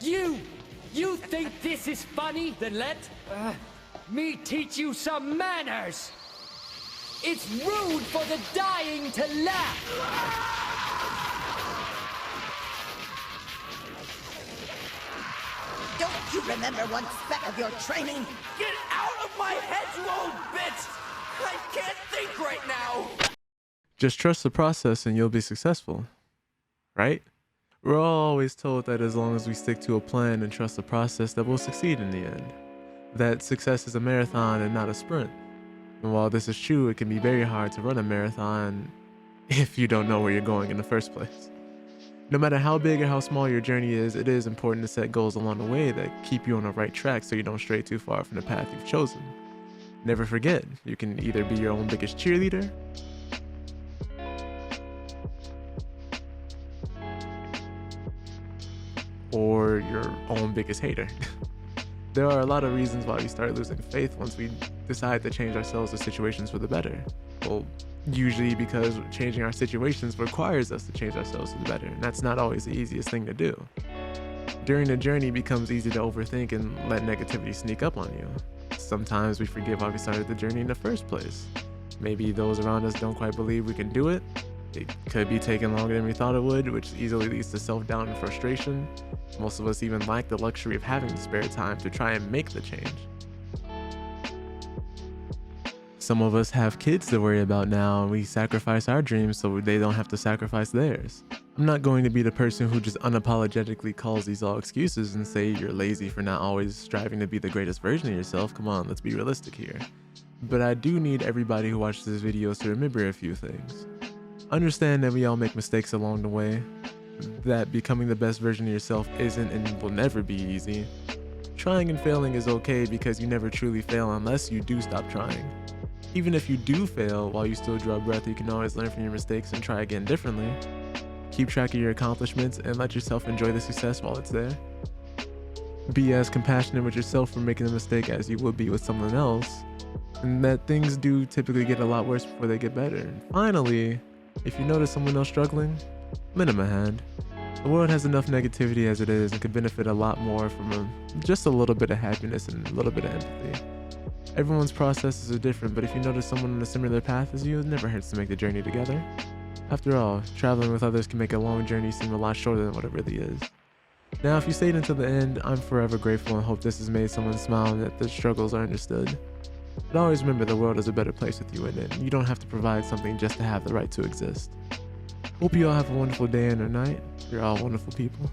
You think this is funny? Then let me teach you some manners. It's rude for the dying to laugh. Don't you remember one speck of your training? Get out of my head, you old bitch! I can't think right now! Just trust the process and you'll be successful, right? We're all always told that as long as we stick to a plan and trust the process, that we'll succeed in the end. That success is a marathon and not a sprint. And while this is true, it can be very hard to run a marathon if you don't know where you're going in the first place. No matter how big or how small your journey is, it is important to set goals along the way that keep you on the right track so you don't stray too far from the path you've chosen. Never forget, you can either be your own biggest cheerleader or your own biggest hater. There are a lot of reasons why we start losing faith once we decide to change ourselves or situations for the better. Well, usually because changing our situations requires us to change ourselves for the better, and that's not always the easiest thing to do. During the journey, it becomes easy to overthink and let negativity sneak up on you. Sometimes we forget why we started the journey in the first place. Maybe those around us don't quite believe we can do it. It could be taking longer than we thought it would, which easily leads to self-doubt and frustration. Most of us even lack the luxury of having the spare time to try and make the change. Some of us have kids to worry about now, and we sacrifice our dreams so they don't have to sacrifice theirs. I'm not going to be the person who just unapologetically calls these all excuses and say you're lazy for not always striving to be the greatest version of yourself. Come on, let's be realistic here. But I do need everybody who watches this video to remember a few things. Understand that we all make mistakes along the way, that becoming the best version of yourself isn't and will never be easy. Trying and failing is okay because you never truly fail unless you do stop trying. Even if you do fail, while you still draw breath, you can always learn from your mistakes and try again differently. Keep track of your accomplishments and let yourself enjoy the success while it's there. Be as compassionate with yourself for making a mistake as you would be with someone else, and that things do typically get a lot worse before they get better. And finally, if you notice someone else struggling, lend them a hand. The world has enough negativity as it is and could benefit a lot more from just a little bit of happiness and a little bit of empathy. Everyone's processes are different, but if you notice someone on a similar path as you, it never hurts to make the journey together. After all, traveling with others can make a long journey seem a lot shorter than what it really is. Now, if you stayed until the end, I'm forever grateful and hope this has made someone smile and that the struggles are understood. But always remember, the world is a better place with you in it, and you don't have to provide something just to have the right to exist. Hope you all have a wonderful day and or night. You're all wonderful people.